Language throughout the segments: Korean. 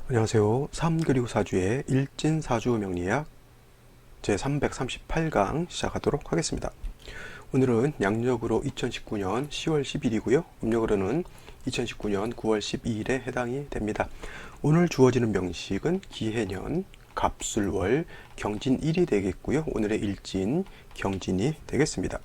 안녕하세요. 3 그리고 4주의 일진사주 명리학 제338강 시작하도록 하겠습니다. 오늘은 양력으로 2019년 10월 10일이고요. 음력으로는 2019년 9월 12일에 해당이 됩니다. 오늘 주어지는 명식은 기해년, 갑술월, 경진일이 되겠고요. 오늘의 일진, 경진이 되겠습니다.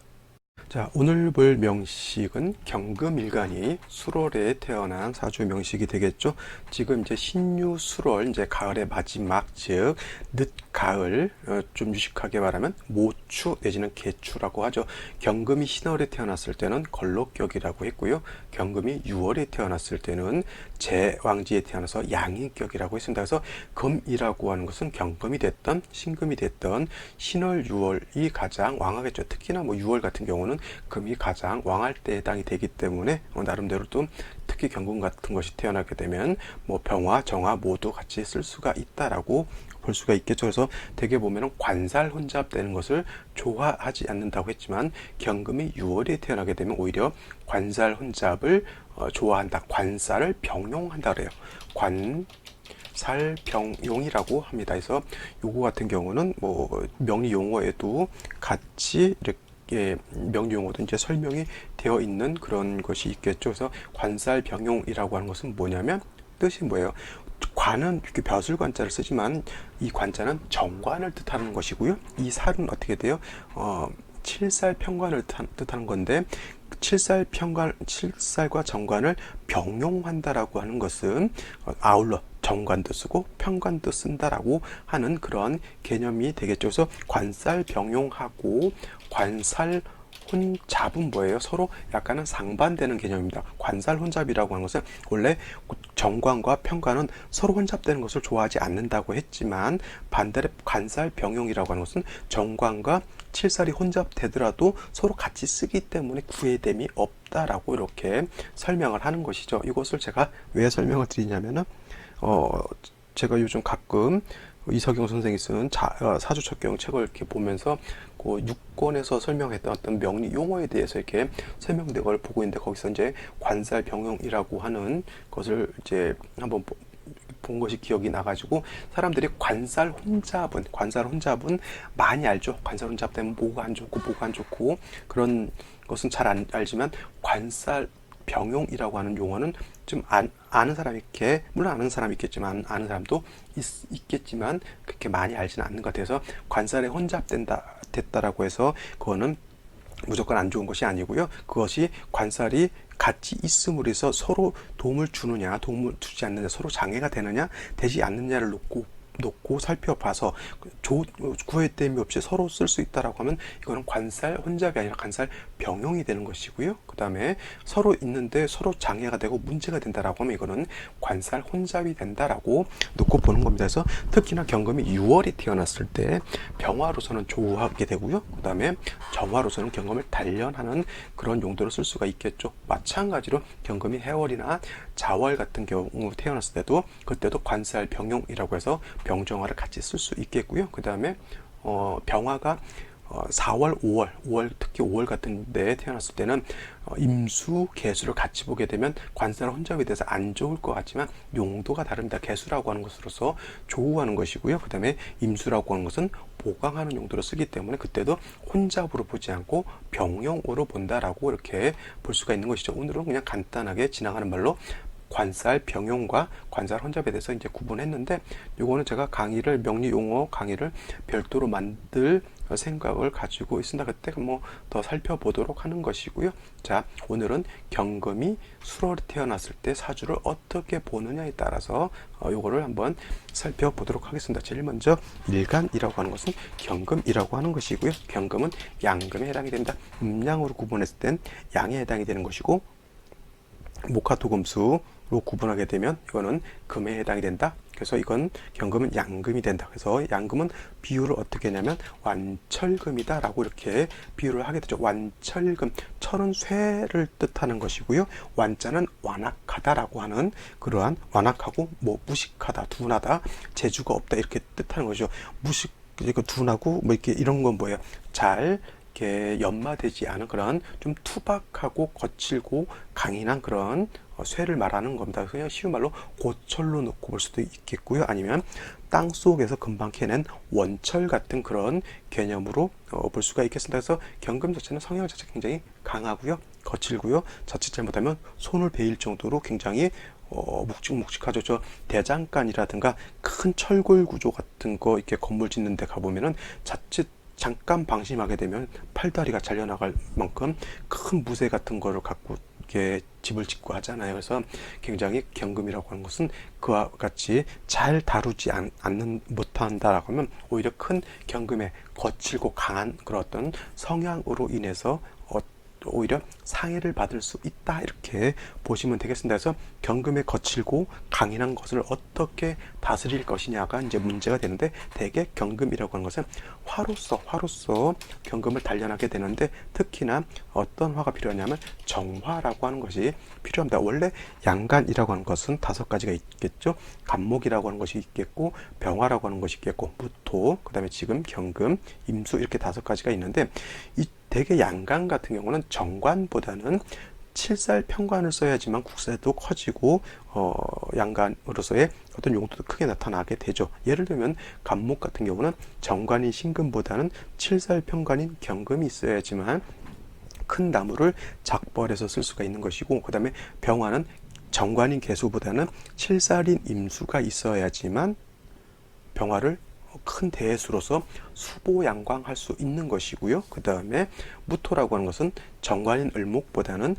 자, 오늘 볼 명식은 경금일간이 수월에 태어난 사주 명식이 되겠죠. 지금 이제 신유 수월, 이제 가을의 마지막, 즉 늦가을, 좀 유식하게 말하면 모추 내지는 개추라고 하죠. 경금이 신월에 태어났을 때는 걸록격이라고 했고요. 경금이 유월에 태어났을 때는 제왕지에 태어나서 양인격이라고 했습니다. 그래서 금이라고 하는 것은 경금이 됐던 신금이 됐던 신월, 유월이 가장 왕하겠죠. 특히나 뭐 유월 같은 경우는 금이 가장 왕할 때 해당이 되기 때문에 나름대로 또 특히 경금 같은 것이 태어나게 되면 뭐 병화, 정화 모두 같이 쓸 수가 있다라고 볼 수가 있겠죠. 그래서 대개 보면은 관살 혼잡되는 것을 좋아하지 않는다고 했지만 경금이 6월에 태어나게 되면 오히려 관살 혼잡을 좋아한다. 관살을 병용한다 그래요. 살병용이라고 합니다. 그래서 요거 같은 경우는 뭐 명리 용어에도 같이 이렇게 명리 용어도 이제 설명이 되어 있는 그런 것이 있겠죠. 그래서 관살병용이라고 하는 것은 뭐냐면 뜻이 뭐예요? 관은 이렇게 벼슬관자를 쓰지만 이 관자는 정관을 뜻하는 것이고요. 이 살은 어떻게 돼요? 칠살평관을 뜻하는 건데 칠살과 정관을 병용한다라고 하는 것은 아울러 정관도 쓰고 평관도 쓴다라고 하는 그런 개념이 되겠죠. 그래서 관살 병용하고 관살 혼잡은 뭐예요? 서로 약간은 상반되는 개념입니다. 관살 혼잡이라고 하는 것은 원래 정관과 평관은 서로 혼잡되는 것을 좋아하지 않는다고 했지만 반대로 관살 병용이라고 하는 것은 정관과 칠살이 혼잡되더라도 서로 같이 쓰기 때문에 구애됨이 없다라고 이렇게 설명을 하는 것이죠. 이것을 제가 왜 설명을 드리냐면은 제가 요즘 가끔 이석영 선생이 쓴 사주첩경 책을 이렇게 보면서 그 6권에서 설명했던 어떤 명리 용어에 대해서 이렇게 설명된 걸 보고 있는데 거기서 이제 관살 병용이라고 하는 것을 이제 한번 본 것이 기억이 나가지고 사람들이 관살 혼잡은 많이 알죠. 관살 혼잡 되면 뭐가 안 좋고 뭐가 안 좋고 그런 것은 잘 알지만 관살 병용이라고 하는 용어는 좀 아는 사람이 있게 물론 아는 사람이 있겠지만 아는 사람도 있겠지만 그렇게 많이 알지는 않는 것 같아서 관살에 됐다라고 해서 그거는 무조건 안 좋은 것이 아니고요. 그것이 관살이 같이 있음으로 해서 서로 도움을 주느냐 도움을 주지 않느냐 서로 장애가 되느냐 되지 않느냐를 놓고 살펴봐서 구애됨이 없이 서로 쓸 수 있다라고 하면 이거는 관살 혼잡이 아니라 관살 병용이 되는 것이고요. 그 다음에 서로 있는데 서로 장애가 되고 문제가 된다라고 하면 이거는 관살 혼잡이 된다라고 놓고 보는 겁니다. 그래서 특히나 경금이 6월에 태어났을 때 병화로서는 좋아하게 되고요. 그 다음에 정화로서는 경금을 단련하는 그런 용도로 쓸 수가 있겠죠. 마찬가지로 경금이 해월이나 자월 같은 경우 태어났을 때도 그때도 관살 병용이라고 해서 병정화를 같이 쓸 수 있겠고요. 그 다음에 병화가 4월, 5월, 특히 5월 같은 데 태어났을 때는 임수, 개수를 같이 보게 되면 관살 혼잡에 대해서 안 좋을 것 같지만 용도가 다릅니다. 개수라고 하는 것으로서 조우하는 것이고요. 그 다음에 임수라고 하는 것은 보강하는 용도로 쓰기 때문에 그때도 혼잡으로 보지 않고 병용으로 본다라고 이렇게 볼 수가 있는 것이죠. 오늘은 그냥 간단하게 지나가는 말로 관살 병용과 관살 혼잡에 대해서 이제 구분했는데 요거는 제가 명리 용어 강의를 별도로 만들 생각을 가지고 있습니다. 그때 뭐 더 살펴보도록 하는 것이고요. 자, 오늘은 경금이 수월에 태어났을 때 사주를 어떻게 보느냐에 따라서 요거를 한번 살펴보도록 하겠습니다. 제일 먼저 일간이라고 하는 것은 경금이라고 하는 것이고요. 경금은 양금에 해당이 됩니다. 음양으로 구분했을 땐 양에 해당이 되는 것이고 목화토금수로 구분하게 되면 이거는 금에 해당이 된다. 그래서 이건 경금은 양금이 된다. 그래서 양금은 비유를 어떻게 하냐면 완철금이다 라고 이렇게 비유를 하게 되죠. 완철금, 철은 쇠를 뜻하는 것이고요. 완자는 완악하다 라고 하는 그러한 완악하고 뭐 무식하다, 둔하다, 재주가 없다 이렇게 뜻하는 것이죠. 둔하고 뭐 이렇게 이런 건 뭐예요? 잘 이렇게 연마되지 않은 그런 좀 투박하고 거칠고 강인한 그런 쇠를 말하는 겁니다. 그냥 쉬운 말로 고철로 놓고 볼 수도 있겠고요. 아니면 땅 속에서 금방 캐낸 원철 같은 그런 개념으로 볼 수가 있겠습니다. 그래서 경금 자체는 성향 자체가 굉장히 강하고요. 거칠고요. 자칫 잘못하면 손을 베일 정도로 굉장히 묵직묵직하죠. 저 대장간이라든가 큰 철골 구조 같은 거 이렇게 건물 짓는 데 가보면은 자칫 잠깐 방심하게 되면 팔다리가 잘려나갈 만큼 큰 무쇠 같은 거를 갖고 이렇게 집을 짓고 하잖아요. 그래서 굉장히 경금이라고 하는 것은 그와 같이 잘 다루지 않는 못한다라고 하면 오히려 큰 경금의 거칠고 강한 그런 어떤 성향으로 인해서 오히려 상해를 받을 수 있다 이렇게 보시면 되겠습니다. 그래서 경금에 거칠고 강인한 것을 어떻게 다스릴 것이냐가 이제 문제가 되는데, 대개 경금이라고 하는 것은 화로서 경금을 단련하게 되는데, 특히나 어떤 화가 필요하냐면 정화라고 하는 것이 필요합니다. 원래 양간이라고 하는 것은 5가지가 있겠죠. 간목이라고 하는 것이 있겠고, 병화라고 하는 것이 있겠고, 무토, 그 다음에 지금 경금, 임수 이렇게 5가지가 있는데, 이 대개 양간 같은 경우는 정관보다는 칠살 평관을 써야지만 국세도 커지고 양간으로서의 어떤 용도도 크게 나타나게 되죠. 예를 들면 간목 같은 경우는 정관인 신금보다는 칠살 평관인 경금이 있어야지만 큰 나무를 작벌해서 쓸 수가 있는 것이고, 그 다음에 병화는 정관인 개수보다는 칠살인 임수가 있어야지만 병화를 큰 대수로서 수보양광할 수 있는 것이고요. 그 다음에 무토라고 하는 것은 정관인 을목보다는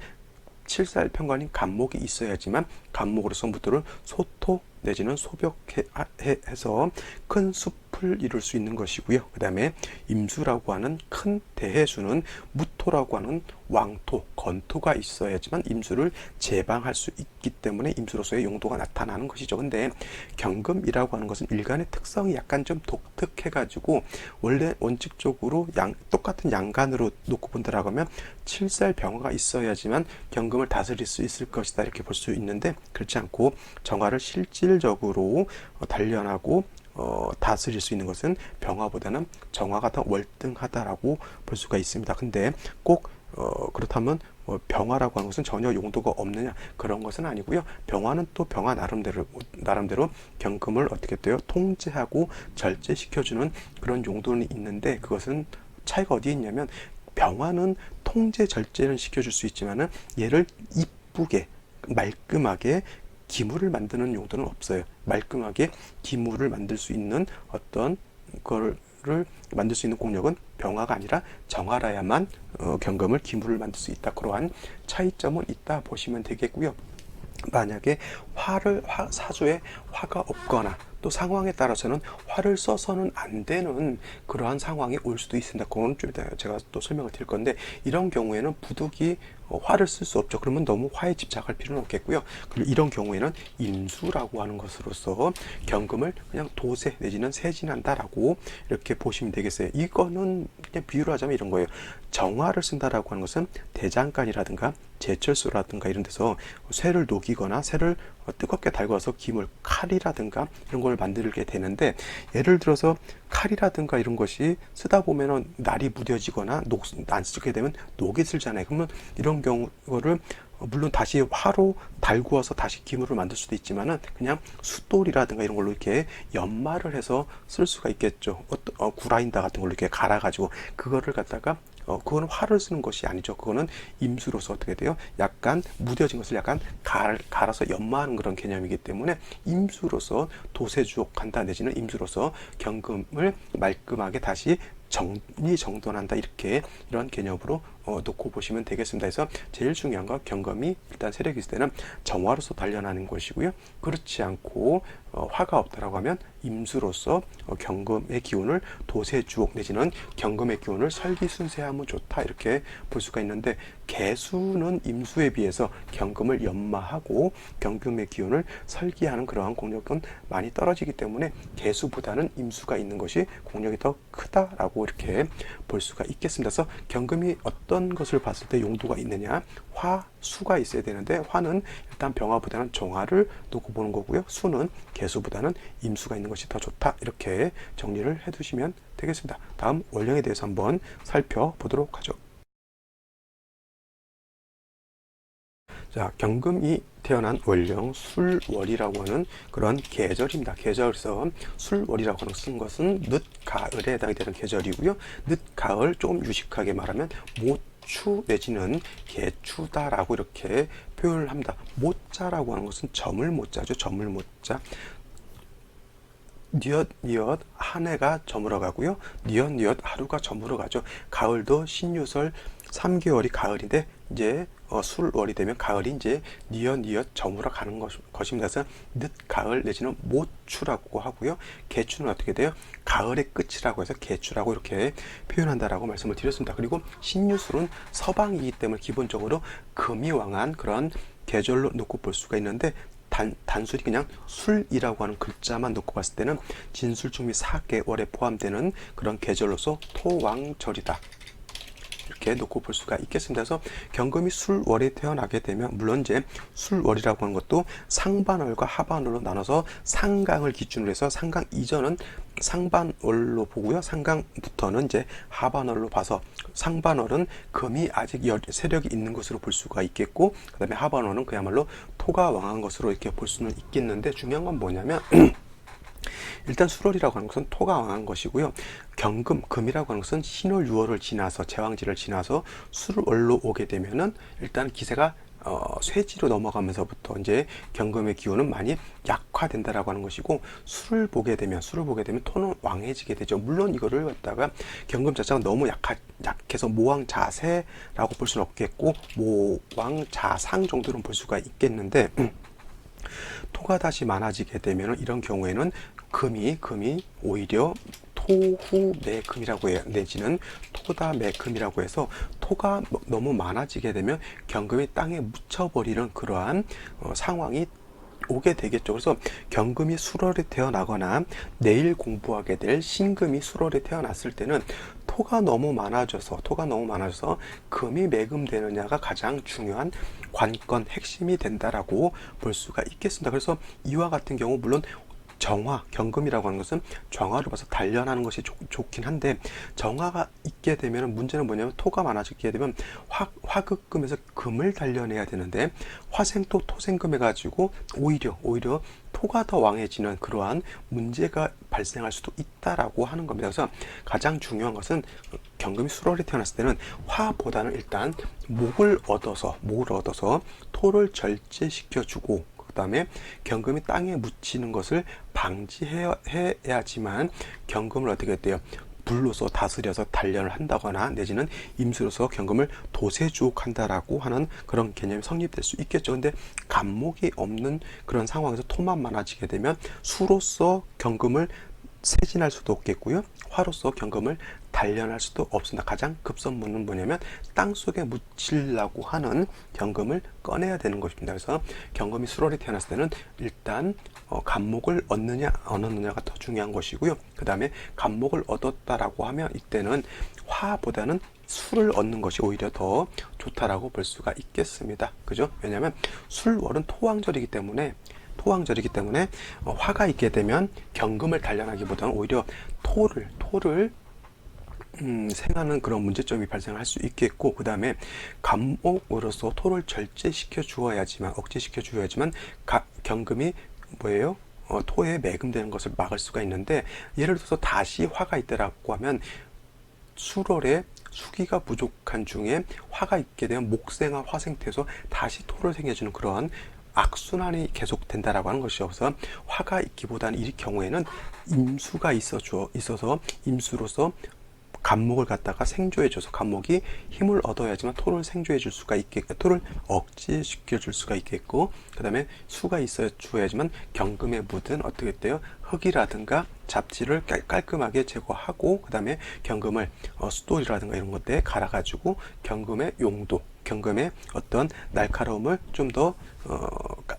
칠살 평관인 간목이 있어야지만 간목으로서 무토를 소토 내지는 소벽해서 큰 숲을 이룰 수 있는 것이고요. 그 다음에 임수라고 하는 큰 대해수는 무토라고 하는 왕토, 건토가 있어야지만 임수를 제방할 수 있기 때문에 임수로서의 용도가 나타나는 것이죠. 근데 경금이라고 하는 것은 일간의 특성이 약간 좀 독특해가지고 원래 원칙적으로 똑같은 양간으로 놓고 본다라고 하면 칠살 병화가 있어야지만 경금을 다스릴 수 있을 것이다 이렇게 볼 수 있는데, 그렇지 않고 정화를 실질적으로 단련하고 다스릴 수 있는 것은 병화보다는 정화가 더 월등하다라고 볼 수가 있습니다. 근데 꼭 그렇다면 병화라고 하는 것은 전혀 용도가 없느냐, 그런 것은 아니고요. 병화는 또 병화 나름대로 경금을 어떻게 돼요? 통제하고 절제시켜주는 그런 용도는 있는데, 그것은 차이가 어디에 있냐면 병화는 통제 절제는 시켜줄 수 있지만은 얘를 이쁘게 말끔하게 기물을 만드는 용도는 없어요. 말끔하게 기물을 만들 수 있는 어떤 거를 만들 수 있는 공력은 병화가 아니라 정화라야만 경금을 기물을 만들 수 있다. 그러한 차이점은 있다 보시면 되겠고요. 만약에 사주에 화가 없거나 또 상황에 따라서는 화를 써서는 안 되는 그러한 상황이 올 수도 있습니다. 그건 좀 이따 제가 또 설명을 드릴 건데, 이런 경우에는 부득이 화를 쓸 수 없죠. 그러면 너무 화에 집착할 필요는 없겠고요. 그리고 이런 경우에는 임수라고 하는 것으로서 경금을 그냥 도세 내지는 세진한다라고 이렇게 보시면 되겠어요. 이거는 그냥 비유를 하자면 이런 거예요. 정화를 쓴다라고 하는 것은 대장간이라든가 제철소라든가 이런 데서 쇠를 녹이거나 쇠를 뜨겁게 달궈서 기물, 칼이라든가 이런 걸 만들게 되는데, 예를 들어서 칼이라든가 이런 것이 쓰다 보면은 날이 무뎌지거나 안 쓰게 되면 녹이 슬잖아요. 그러면 이런 경우를 물론 다시 화로 달구어서 다시 기물을 만들 수도 있지만은 그냥 숫돌이라든가 이런 걸로 이렇게 연마를 해서 쓸 수가 있겠죠. 구라인다 같은 걸로 이렇게 갈아가지고 그거를 갖다가 그거는 화를 쓰는 것이 아니죠. 그거는 임수로서 어떻게 돼요? 약간 무뎌진 것을 약간 갈아서 연마하는 그런 개념이기 때문에 임수로서 도세주옥한다 내지는 임수로서 경금을 말끔하게 다시 정리정돈한다, 이렇게 이런 개념으로 놓고 보시면 되겠습니다. 그래서 제일 중요한 건 경금이 일단 세력이 있을 때는 정화로서 단련하는 것이고요. 그렇지 않고 화가 없다라고 하면 임수로서 경금의 기운을 도세주옥 내지는 경금의 기운을 설기순세하면 좋다 이렇게 볼 수가 있는데, 개수는 임수에 비해서 경금을 연마하고 경금의 기운을 설기하는 그러한 공력은 많이 떨어지기 때문에 개수보다는 임수가 있는 것이 공력이 더 크다라고 이렇게 볼 수가 있겠습니다. 그래서 경금이 어떤 것을 봤을 때 용도가 있느냐, 화, 수가 있어야 되는데 화는 일단 병화보다는 정화를 놓고 보는 거고요. 수는 개수보다는 임수가 있는 것이 더 좋다, 이렇게 정리를 해두시면 되겠습니다. 다음 월령에 대해서 한번 살펴보도록 하죠. 자, 경금이 태어난 월령 술월이라고 하는 그런 계절입니다. 계절에서 술월이라고 하는 쓴 것은 늦가을에 해당이 되는 계절이고요. 늦가을, 조금 유식하게 말하면 모추 내지는 개추다라고 이렇게 표현을 합니다. 모자라고 하는 것은 점을 모자죠. 점을 모자. 니엇니엇 한 해가 저물어 가고요. 니엇니엇 하루가 저물어 가죠. 가을도 신유설 3개월이 가을인데 이제 술월이 되면 가을이 이제 니엇니엇 저물어 가는 것입니다. 그래서 늦가을 내지는 모추라고 하고요. 개추는 어떻게 돼요? 가을의 끝이라고 해서 개추라고 이렇게 표현한다라고 말씀을 드렸습니다. 그리고 신유술은 서방이기 때문에 기본적으로 금이 왕한 그런 계절로 놓고 볼 수가 있는데 단순히 그냥 술이라고 하는 글자만 놓고 봤을 때는 진술중미 4개월에 포함되는 그런 계절로서 토왕절이다. 이렇게 놓고 볼 수가 있겠습니다. 그래서 경금이 술월에 태어나게 되면 물론 이제 술월이라고 하는 것도 상반월과 하반월로 나눠서 상강을 기준으로 해서 상강 이전은 상반월로 보고요. 상강부터는 이제 하반월로 봐서 상반월은 금이 아직 세력이 있는 것으로 볼 수가 있겠고 그 다음에 하반월은 그야말로 토가 왕한 것으로 이렇게 볼 수는 있겠는데 중요한 건 뭐냐면 일단 술월이라고 하는 것은 토가 왕한 것이고요. 경금, 금이라고 하는 것은 신월, 유월을 지나서 제왕지를 지나서 술월로 오게 되면은 일단 기세가 쇠지로 넘어가면서부터 이제 경금의 기운은 많이 약화된다라고 하는 것이고 술을 보게 되면 토는 왕해지게 되죠. 물론 이거를 갖다가 경금 자체가 너무 약해서 모왕자세라고 볼 수는 없겠고 모왕자상 정도는 볼 수가 있겠는데 토가 다시 많아지게 되면 이런 경우에는 금이 오히려 토후매금이라고 해요. 내지는 토다매금이라고 해서 토가 너무 많아지게 되면 경금이 땅에 묻혀버리는 그러한 상황이 오게 되겠죠. 그래서 경금이 술월에 태어나거나 내일 공부하게 될 신금이 술월에 태어났을 때는 토가 너무 많아져서 금이 매금되느냐가 가장 중요한 관건 핵심이 된다라고 볼 수가 있겠습니다. 그래서 이와 같은 경우 물론 정화, 경금이라고 하는 것은 정화로 봐서 단련하는 것이 좋긴 한데 정화가 있게 되면 문제는 뭐냐면 토가 많아지게 되면 화극금에서 금을 단련해야 되는데 화생토, 토생금 해가지고 오히려 토가 더 왕해지는 그러한 문제가 발생할 수도 있다라고 하는 겁니다. 그래서 가장 중요한 것은 경금이 술월에 태어났을 때는 화보다는 일단 목을 얻어서 토를 절제시켜주고 그 다음에 경금이 땅에 묻히는 것을 방지해야지만 경금을 어떻게 했대요? 불로서 다스려서 단련을 한다거나 내지는 임수로서 경금을 도세주옥한다라고 하는 그런 개념이 성립될 수 있겠죠. 근데 간목이 없는 그런 상황에서 토만 많아지게 되면 수로서 경금을 세진할 수도 없겠고요. 화로서 경금을 단련할 수도 없습니다. 가장 급선무는 뭐냐면 땅속에 묻히려고 하는 경금을 꺼내야 되는 것입니다. 그래서 경금이 술월에 태어났을 때는 일단 간목을 얻느냐 안 얻느냐가 더 중요한 것이고요. 그 다음에 간목을 얻었다라고 하면 이때는 화보다는 술을 얻는 것이 오히려 더 좋다라고 볼 수가 있겠습니다. 그죠? 왜냐하면 술월은 토왕절이기 때문에 화가 있게 되면 경금을 단련하기보다는 오히려 토를 생하는 그런 문제점이 발생할 수 있겠고 그 다음에 간목으로서 토를 억제시켜 주어야지만 경금이 뭐예요? 토에 매금되는 것을 막을 수가 있는데 예를 들어서 다시 화가 있다라고 하면 술월에 수기가 부족한 중에 화가 있게 되면 목생화 화생태에서 다시 토를 생겨주는 그러한 악순환이 계속된다라고 하는 것이어서 화가 있기보다는 이 경우에는 임수가 있어서 임수로서 간목을 갖다가 생조해줘서 간목이 힘을 얻어야지만 토를 생조해줄 수가 있겠고 토를 억제시켜줄 수가 있겠고 그 다음에 수가 있어 줘야지만 경금에 묻은 어떻게 돼요? 흙이라든가 잡지를 깔끔하게 제거하고 그 다음에 경금을 숫돌이라든가 이런 것들에 갈아가지고 경금의 용도, 경금의 어떤 날카로움을 좀 더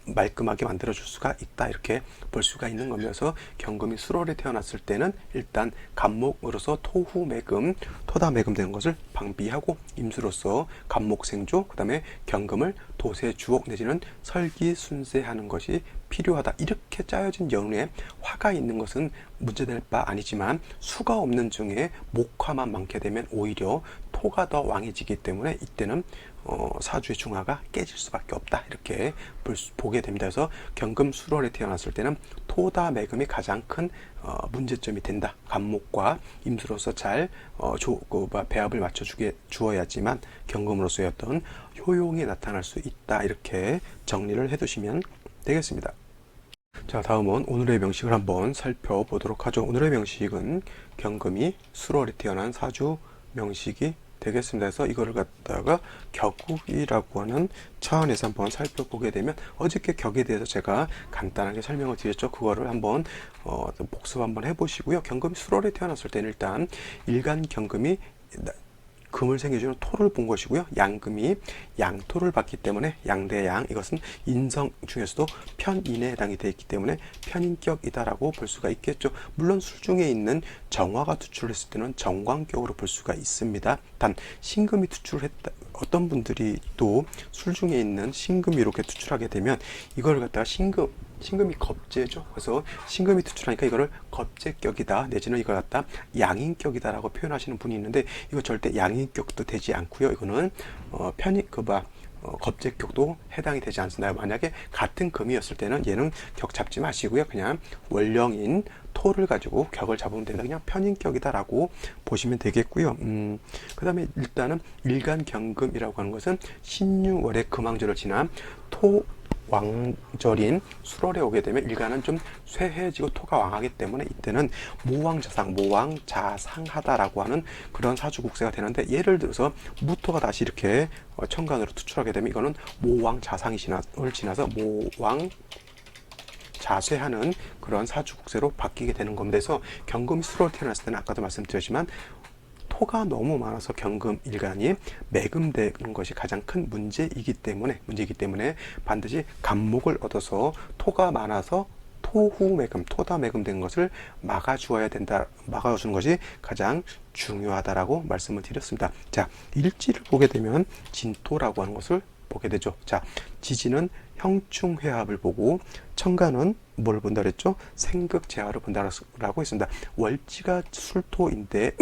말끔하게 만들어줄 수가 있다 이렇게 볼 수가 있는 거면서 경금이 술월에 태어났을 때는 일단 간목으로서 토후매금, 토다매금 되는 것을 방비하고 임수로서 간목생조, 그 다음에 경금을 도세주옥 내지는 설기순세하는 것이 필요하다. 이렇게 짜여진 연후에 화가 있는 것은 문제될 바 아니지만 수가 없는 중에 목화만 많게 되면 오히려 토가 더 왕해지기 때문에 이때는 사주의 중화가 깨질 수밖에 없다 이렇게 보게 됩니다. 그래서 경금 수월에 태어났을 때는 토다 매금이 가장 큰 문제점이 된다. 간목과 임수로서 잘 배합을 맞춰 주어야지만 경금으로서의 어떤 효용이 나타날 수 있다 이렇게 정리를 해두시면 되겠습니다. 자, 다음은 오늘의 명식을 한번 살펴보도록 하죠. 오늘의 명식은 경금이 수월에 태어난 사주 명식이 되겠습니다. 그래서 이거를 갖다가 격국이라고 하는 차원에서 한번 살펴보게 되면 어저께 격에 대해서 제가 간단하게 설명을 드렸죠. 그거를 한번 복습 한번 해보시고요. 경금이 수월에 태어났을 때는 일단 일간 경금이 금을 생겨주는 토를 본 것이고요. 양금이 양토를 봤기 때문에 양대양, 이것은 인성 중에서도 편인에 해당이 되어 있기 때문에 편인격이다라고 볼 수가 있겠죠. 물론 술 중에 있는 정화가 투출을 했을 때는 정광격으로 볼 수가 있습니다. 단 신금이 투출을 했다. 어떤 분들이 또 술 중에 있는 신금이 이렇게 투출하게 되면 이걸 갖다가 신금이 겁재죠. 그래서 신금이 투출하니까 이거를 겁재격이다 내지는 이걸 갖다 양인격이다라고 표현하시는 분이 있는데 이거 절대 양인격도 되지 않고요. 이거는 겁재격도 해당이 되지 않습니다. 만약에 같은 금이었을 때는 얘는 격 잡지 마시고요. 그냥 원령인 토를 가지고 격을 잡으면 된다. 그냥 편인격이다라고 보시면 되겠고요. 그 다음에 일단은 일간경금이라고 하는 것은 신유월의 금왕절을 지난 토 왕절인 수월에 오게 되면 일간은 좀 쇠해지고 토가 왕하기 때문에 이때는 모왕자상하다라고 하는 그런 사주국세가 되는데, 예를 들어서 무토가 다시 이렇게 천간으로 투출하게 되면 이거는 모왕자상을 지나서 모왕자쇠하는 그런 사주국세로 바뀌게 되는 겁니다. 그래서 경금이 수월에 태어났을 때는 아까도 말씀드렸지만 토가 너무 많아서 경금 일간이 매금되는 것이 가장 큰 문제이기 때문에 반드시 간목을 얻어서 토가 많아서 토후 매금, 토다 매금된 것을 막아주는 것이 가장 중요하다라고 말씀을 드렸습니다. 자, 일지를 보게 되면 진토라고 하는 것을 보게 되죠. 자, 지지는 형충회합을 보고 천간은 뭘 본다 그랬죠? 생극재화를 본다라고 했습니다. 월지가 술토인데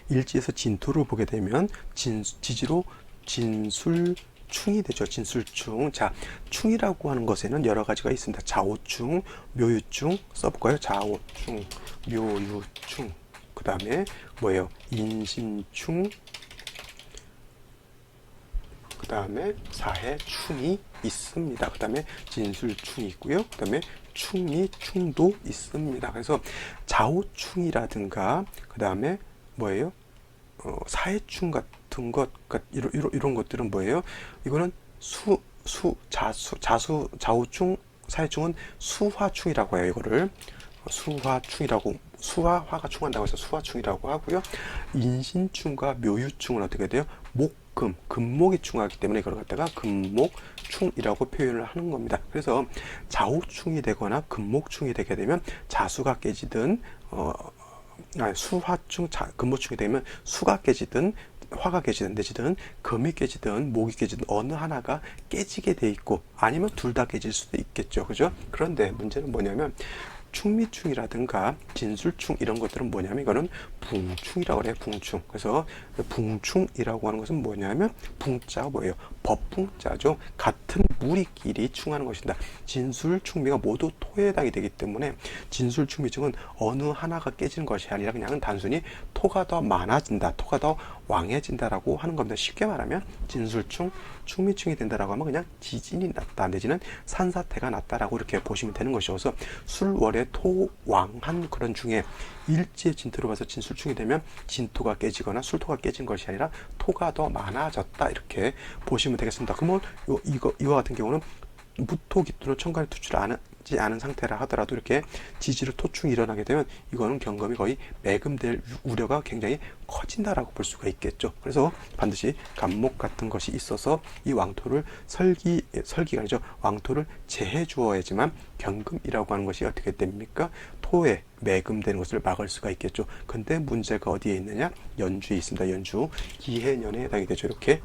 일지에서 진토를 보게 되면 지지로 진술충이 되죠. 진술충. 자, 충이라고 하는 것에는 여러 가지가 있습니다. 자오충, 묘유충 써볼까요? 자오충, 묘유충. 그 다음에 뭐예요? 인심충. 그 다음에 사해충이 있습니다. 그 다음에 진술충이 있고요. 그 다음에 충미충도 있습니다. 그래서 자오충이라든가 그 다음에 뭐예요? 사해충 같은 것, 이런 것들은 뭐예요? 이거는 자오충, 사해충은 수화충이라고 해요. 이거를 수화충이라고, 수화화가 충한다고 해서 수화충이라고 하고요. 인신충과 묘유충은 어떻게 돼요? 금목이 충하기 때문에 이걸 갖다가 금목충이라고 표현을 하는 겁니다. 그래서 자오충이 되거나 금목충이 되게 되면 자수가 깨지든 수화충, 금모충이 되면 수가 깨지든 화가 깨지든 내지든 금이 깨지든 목이 깨지든 어느 하나가 깨지게 돼 있고 아니면 둘 다 깨질 수도 있겠죠. 그죠? 그런데 문제는 뭐냐면 충미충이라든가 진술충 이런 것들은 뭐냐면 이거는 붕충이라고 해요. 붕충. 그래서 붕충이라고 하는 것은 뭐냐면 붕자가 뭐예요? 법붕자죠. 같은 무리끼리 충하는 것입니다. 진술충미가 모두 토에 해당이 되기 때문에 진술충미증은 어느 하나가 깨지는 것이 아니라 그냥 단순히 토가 더 많아진다, 토가 더 왕해진다라고 하는 겁니다. 쉽게 말하면 진술충, 충미충이 된다라고 하면 그냥 지진이 났다 내지는 산사태가 났다라고 이렇게 보시면 되는 것이어서 술월에 토왕한 그런 중에 일지의 진토로 봐서 진술충이 되면 진토가 깨지거나 술토가 깨진 것이 아니라 토가 더 많아졌다 이렇게 보시면 되겠습니다. 그러면 이거 같은 경우는 무토 기토는 천간에 투출하지 않은 상태라 하더라도 이렇게 지지로 토충이 일어나게 되면 이거는 경금이 거의 매금될 우려가 굉장히 커진다라고 볼 수가 있겠죠. 그래서 반드시 간목 같은 것이 있어서 이 왕토를 설기가 아니죠. 왕토를 제해 주어야지만 경금이라고 하는 것이 어떻게 됩니까? 토에 매금되는 것을 막을 수가 있겠죠. 근데 문제가 어디에 있느냐? 연주에 있습니다. 연주 기해년에 해당이 되죠. 이렇게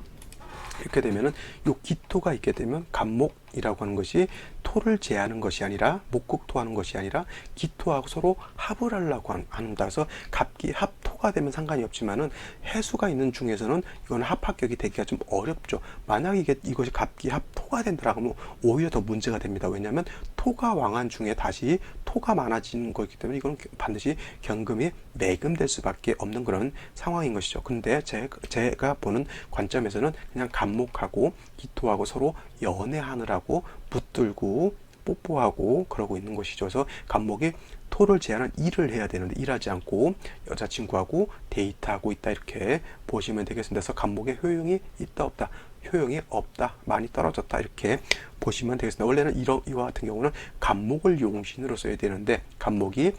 되면은 요 기토가 있게 되면 간목 병이라고 하는 것이 토를 제하는 것이 아니라 목극토하는 것이 아니라 기토하고 서로 합을 하려고 한다. 그래서 갑기합토가 되면 상관이 없지만은 해수가 있는 중에서는 이건 합합격이 되기가 좀 어렵죠. 만약 이것이 갑기합토가 된다라고 하면 오히려 더 문제가 됩니다. 왜냐하면 토가 왕한 중에 다시 토가 많아지는 거기 때문에 이건 반드시 경금이 매금될 수밖에 없는 그런 상황인 것이죠. 근데 제가 보는 관점에서는 그냥 갑목하고 기토하고 서로 연애하느라고 붙들고 뽀뽀하고 그러고 있는 것이죠. 그래서 갑목이 토를 제하는 일을 해야 되는데 일하지 않고 여자친구하고 데이트하고 있다 이렇게 보시면 되겠습니다. 그래서 갑목의 효용이 있다 없다, 효용이 없다, 많이 떨어졌다 이렇게 보시면 되겠습니다. 원래는 이와 같은 경우는 갑목을 용신으로 써야 되는데 갑목이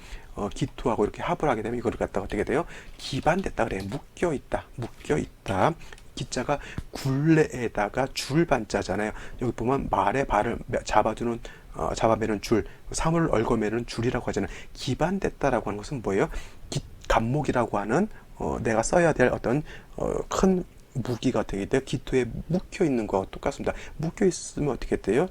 기토하고 이렇게 합을 하게 되면 이거를 갖다가 어떻게 돼요? 기반됐다 그래요. 묶여있다. 기자가 굴레에다가 줄반자잖아요. 여기 보면 말의 발을 잡아매는 줄, 사물을 얽어매는 줄이라고 하잖아요. 기반됐다라고 하는 것은 뭐예요? 갑목이라고 하는 내가 써야 될 어떤 큰 무기가 되게 돼요. 기토에 묶여 있는 거와 똑같습니다. 묶여 있으면 어떻게 돼요?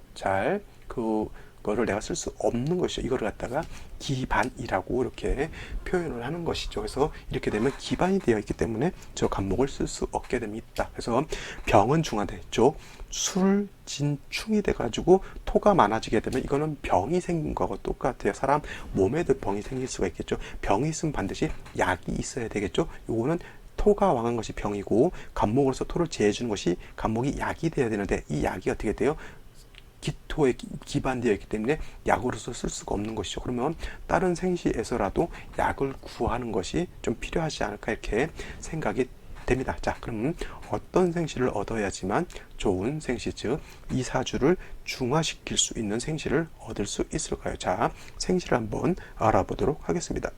그거를 내가 쓸 수 없는 것이죠. 이거를 갖다가 기반이라고 이렇게 표현을 하는 것이죠. 그래서 이렇게 되면 기반이 되어 있기 때문에 저 갑목을 쓸 수 없게 됩니다. 그래서 병은 중화됐죠. 술진충이 돼가지고 토가 많아지게 되면 이거는 병이 생긴 거하고 똑같아요. 사람 몸에도 병이 생길 수가 있겠죠. 병이 있으면 반드시 약이 있어야 되겠죠. 요거는 토가 왕한 것이 병이고 갑목으로서 토를 제해주는 것이 갑목이 약이 되어야 되는데 이 약이 어떻게 돼요? 기토에 기반되어 있기 때문에 약으로서 쓸 수가 없는 것이죠. 그러면 다른 생시에서라도 약을 구하는 것이 좀 필요하지 않을까 이렇게 생각이 됩니다. 자, 그럼 어떤 생시를 얻어야지만 좋은 생시, 즉 이사주를 중화시킬 수 있는 생시를 얻을 수 있을까요? 자, 생시를 한번 알아보도록 하겠습니다.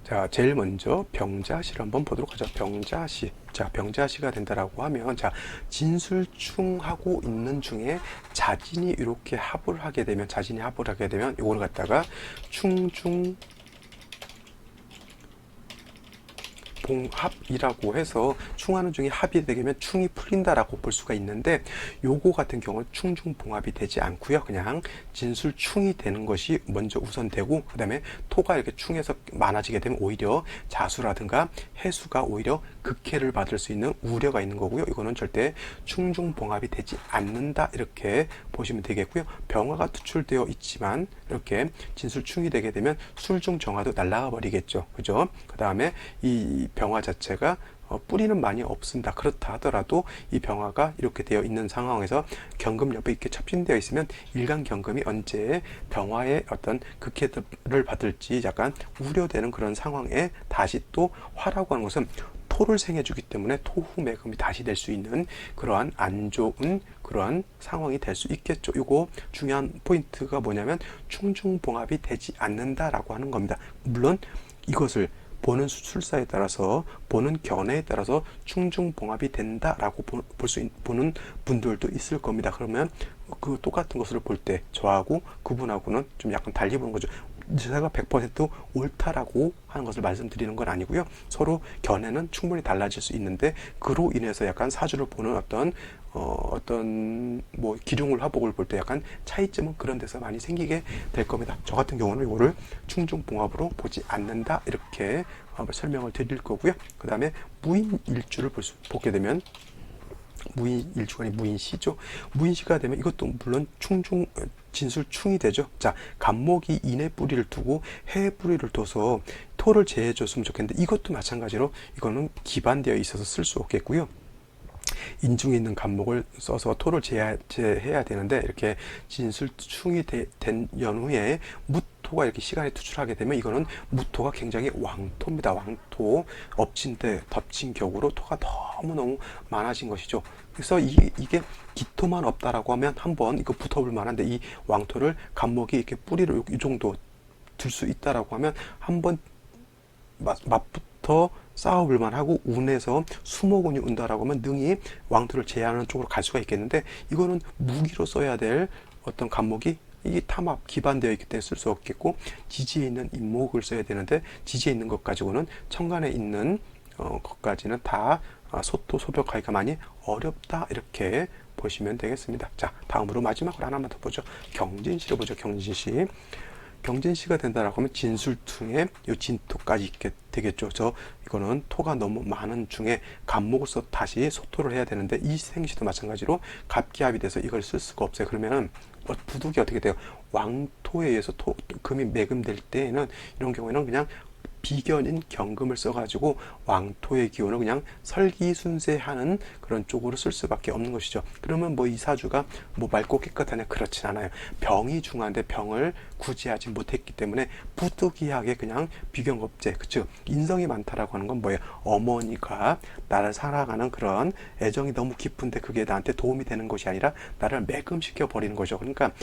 자, 제일 먼저 병자시를 한번 보도록 하죠. 병자시. 자, 병자시가 된다라고 하면, 자, 진술충하고 있는 중에 자진이 이렇게 합을 하게 되면, 이거를 갖다가 충중 봉합이라고 해서 충하는 중에 합이 되면 충이 풀린다라고 볼 수가 있는데 요거 같은 경우는 충중봉합이 되지 않고요. 그냥 진술충이 되는 것이 먼저 우선되고 그 다음에 토가 이렇게 충해서 많아지게 되면 오히려 자수라든가 해수가 오히려 극해를 받을 수 있는 우려가 있는 거고요. 이거는 절대 충중봉합이 되지 않는다 이렇게 보시면 되겠고요. 병화가 투출되어 있지만 이렇게 진술충이 되게 되면 술중정화도 날아가 버리겠죠. 그죠? 그 다음에 이 병화 자체가 뿌리는 많이 없습니다. 그렇다 하더라도 이 병화가 이렇게 되어 있는 상황에서 경금 옆에 이렇게 첩진되어 있으면 일간경금이 언제 병화의 어떤 극해를 받을지 약간 우려되는 그런 상황에 다시 또 화라고 하는 것은 토를 생해주기 때문에 토후매금이 다시 될 수 있는 그러한 안 좋은 그러한 상황이 될 수 있겠죠. 이거 중요한 포인트가 뭐냐면 충중봉합이 되지 않는다라고 하는 겁니다. 물론 이것을 보는 수술사에 따라서 보는 견해에 따라서 충중봉합이 된다라고 보는 분들도 있을 겁니다. 그러면 그 똑같은 것을 볼 때 저하고 그분하고는 좀 약간 달리 보는 거죠. 제가 100% 옳다라고 하는 것을 말씀드리는 건 아니고요. 서로 견해는 충분히 달라질 수 있는데 그로 인해서 약간 사주를 보는 어떤 뭐 기륭을 화복을 볼 때 약간 차이점은 그런 데서 많이 생기게 될 겁니다. 저 같은 경우는 이거를 충중봉합으로 보지 않는다 이렇게 설명을 드릴 거고요. 그 다음에 무인일주를 보게 되면 무인일주가 아니 무인시죠. 무인시가 되면 이것도 물론 진술충이 되죠. 자, 갑목이 인의 뿌리를 두고 해의 뿌리를 둬서 토를 제해줬으면 좋겠는데 이것도 마찬가지로 이거는 기반되어 있어서 쓸 수 없겠고요. 인중에 있는 갑목을 써서 토를 제해야 되는데 이렇게 진술충이 된 연후에 무토가 이렇게 시간에 투출하게 되면 이거는 무토가 굉장히 왕토입니다. 왕토 엎친 데 덮친 격으로 토가 너무너무 많아진 것이죠. 그래서 이게 기토만 없다라고 하면 한번 이거 붙어볼 만한데 이 왕토를 갑목이 이렇게 뿌리를 이 정도 들 수 있다라고 하면 한번 맞붙어 싸워볼만 하고 운에서 수목운이 운다라고 하면 능히 왕토를 제하는 쪽으로 갈 수가 있겠는데 이거는 무기로 써야 될 어떤 갑목이 이게 탐합 기반되어 있기 때문에 쓸 수 없겠고 지지에 있는 임목을 써야 되는데 지지에 있는 것 가지고는 천간에 있는 것까지는 다 소토 소벽하기가 많이 어렵다 이렇게 보시면 되겠습니다. 자, 다음으로 마지막으로 하나만 더 보죠. 경진시를 보죠. 경진시. 경진시가 된다라고 하면 진술퉁에 요 진토까지 있게 되겠죠. 이거는 토가 너무 많은 중에 갑목을 써 다시 소토를 해야 되는데 이 생시도 마찬가지로 갑기합이 돼서 이걸 쓸 수가 없어요. 그러면은 부득이 어떻게 돼요? 왕토에 의해서 금이 매금될 때에는 이런 경우에는 그냥 비견인 경금을 써가지고 왕토의 기운을 그냥 설기순세하는 그런 쪽으로 쓸 수밖에 없는 것이죠. 그러면 뭐 이 사주가 뭐 맑고 깨끗하냐? 그렇진 않아요. 병이 중요한데 병을 구제하지 못했기 때문에 부득이하게 그냥 비견겁제, 그쵸? 인성이 많다라고 하는 건 뭐예요? 어머니가 나를 사랑하는 그런 애정이 너무 깊은데 그게 나한테 도움이 되는 것이 아니라 나를 매금시켜 버리는 거죠. 그러니까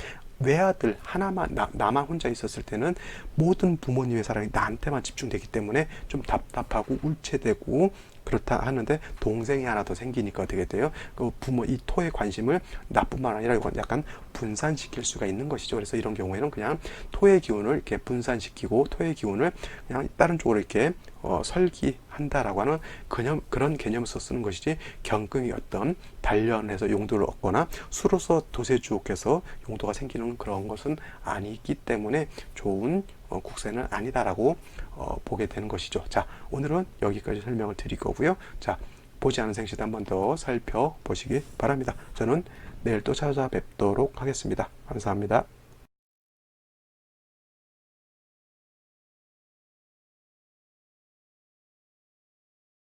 외아들 하나만 나만 혼자 있었을 때는 모든 부모님의 사랑이 나한테만 집중되기 때문에 좀 답답하고 울체되고 그렇다 하는데 동생이 하나 더 생기니까 어떻게 돼요? 그 부모 이 토의 관심을 나뿐만 아니라 이건 약간 분산시킬 수가 있는 것이죠. 그래서 이런 경우에는 그냥 토의 기운을 이렇게 분산시키고 토의 기운을 그냥 다른 쪽으로 이렇게 설기한다라고 하는 그런 개념에서 쓰는 것이지 경금이 어떤 단련해서 용도를 얻거나 수로서 도세주옥해서 용도가 생기는 그런 것은 아니기 때문에 좋은 국세는 아니다라고 보게 되는 것이죠. 자, 오늘은 여기까지 설명을 드릴 거고요. 자, 보지 않은 생시도 한 번 더 살펴보시기 바랍니다. 저는 내일 또 찾아뵙도록 하겠습니다. 감사합니다.